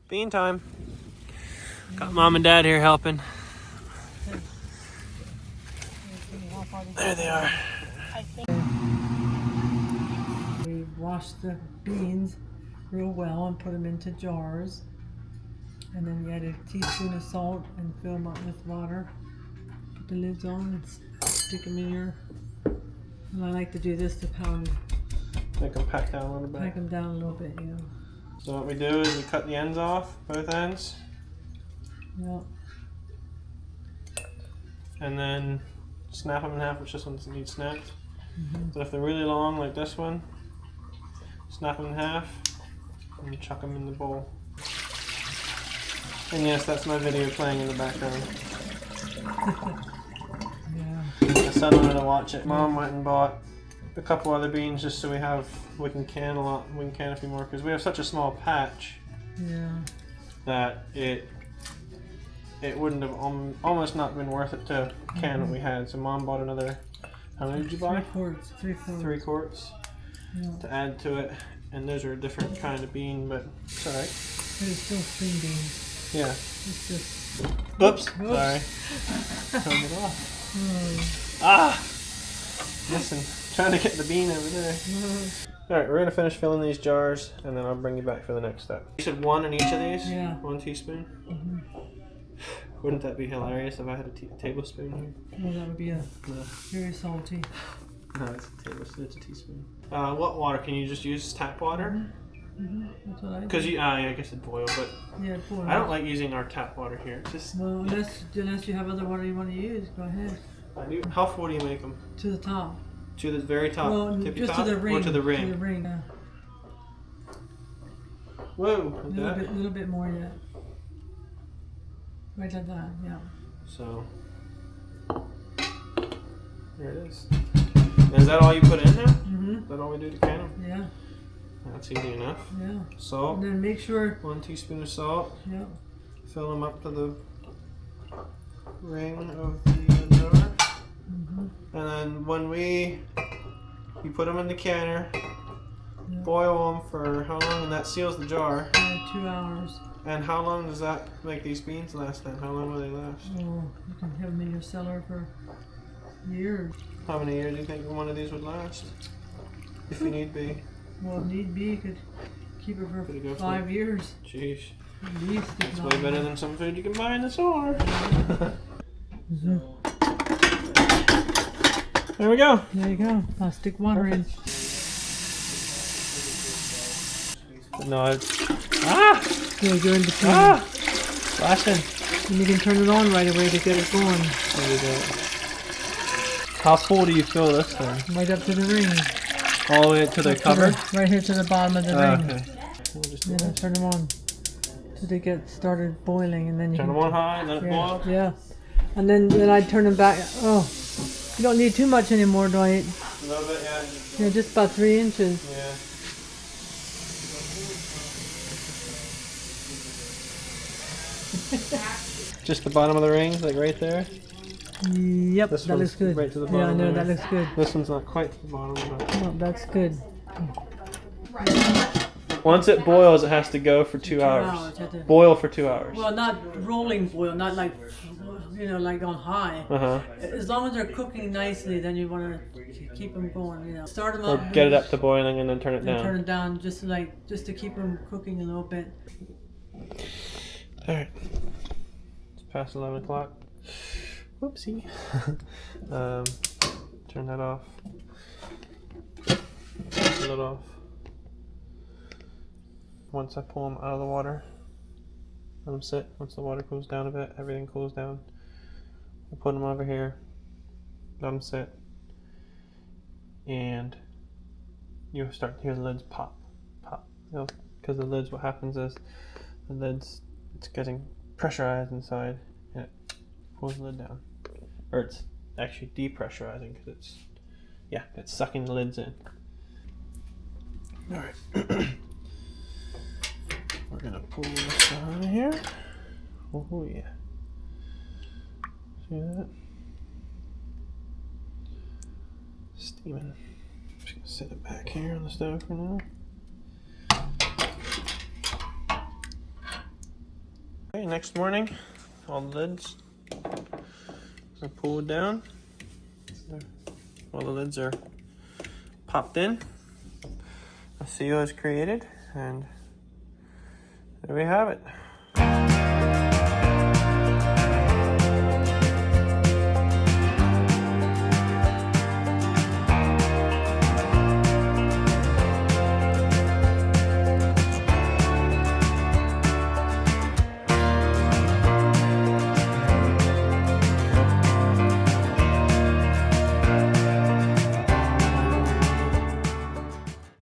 Bean time. Got Mom and Dad here helping. There they are. We wash the beans real well and put them into jars. And then you add a teaspoon of salt and fill them up with water. Put the lids on and stick them in your... And I like to do this to pound. Make them pack down a little bit. Pack them down a little bit, yeah. So what we do is we cut the ends off, both ends. Yeah. And then snap them in half, which this one doesn't need snapped. But if they're really long, like this one, snap them in half and you chuck them in the bowl. And yes, that's my video playing in the background. Yeah. My son wanted to watch it. Mom went and bought a couple other beans just so we can can a lot. We can can a few more because we have such a small patch. Yeah. That it wouldn't have almost not been worth it to can what we had. So Mom bought another. How many did you buy? 3 quarts. 3 quarts. 3 quarts. Yeah. To add to it, and those are a different kind of bean, but it's alright. But it's still string beans. Yeah. It's just... Oops. Sorry. Turned it off. Ah! Listen, trying to get the bean over there. Alright, we're going to finish filling these jars, and then I'll bring you back for the next step. You said 1 in each of these? Yeah. 1 teaspoon? Wouldn't that be hilarious if I had a tablespoon here? Well, that would be very salty. No, it's a tablespoon. It's a teaspoon. What water? Can you just use tap water? That's what I do. Because I guess it'd boil, but Yeah, boil. I don't like using our tap water here. It's just Well, unless you have other water you want to use, go ahead. I do. How full do you make them? To the top. To the very top, Well, tippy just top, to the ring. or to the ring? To the ring. Yeah. Whoa! A little bit more yet. Right like that. Yeah. So there it is. And is that all you put in there? Is that all we do to can them? Yeah. That's easy enough. Yeah. Salt. And then make sure. 1 teaspoon of salt. Yeah. Fill them up to the ring of the jar. And then when you put them in the canner, boil them for how long? And that seals the jar. 2 hours. And how long does that make these beans last then? How long will they last? Oh, you can have them in your cellar for years. How many years do you think one of these would last? If you need be. Well, if need be, you could keep it for Could it go 5 years. Jeez. At least. It's way better than some food you can buy in the store. There we go. There you go. I'll stick water in. No, Yeah, you're in between. flashing. And you can turn it on right away to get it going. How full do you fill this thing? Right up to the ring. All the way to the cover? Right here to the bottom of the ring. Okay. We'll just do Yeah, turn them on. So they get started boiling, and then you turn can them on high and let it boil. Yeah. And then I turn them back. Oh, you don't need too much anymore, do I? A little bit, yeah. Yeah, just about 3 inches. Yeah. Just the bottom of the rings, like right there. Yep, This that one's looks good. right to the Yeah, bottom no, there. that looks good. This one's not quite to the bottom, but No, that's good. once it boils, it has to go for 2 hours. Boil for 2 hours. Well, not rolling boil, not like, like on high. As long as they're cooking nicely, then you want to keep them going. Start them Or up. get it up to boiling and then turn it down. Turn it down, just to keep them cooking a little bit. All right. It's past 11 o'clock. Whoopsie. Turn that off. Pull it off. Once I pull them out of the water, let them sit. Once the water cools down a bit, everything cools down. I put them over here, let them sit, and you start to hear the lids pop, pop. Because the lids, what happens is the lids, it's getting pressurized inside, and it pulls the lid down. Or it's actually depressurizing because it's sucking the lids in. Alright. We're gonna pull this out of here. Oh yeah. See that? Steaming. Just gonna set it back here on the stove for now. Okay, next morning, all the lids are pulled down. All the lids are popped in. A seal is created, and there we have it.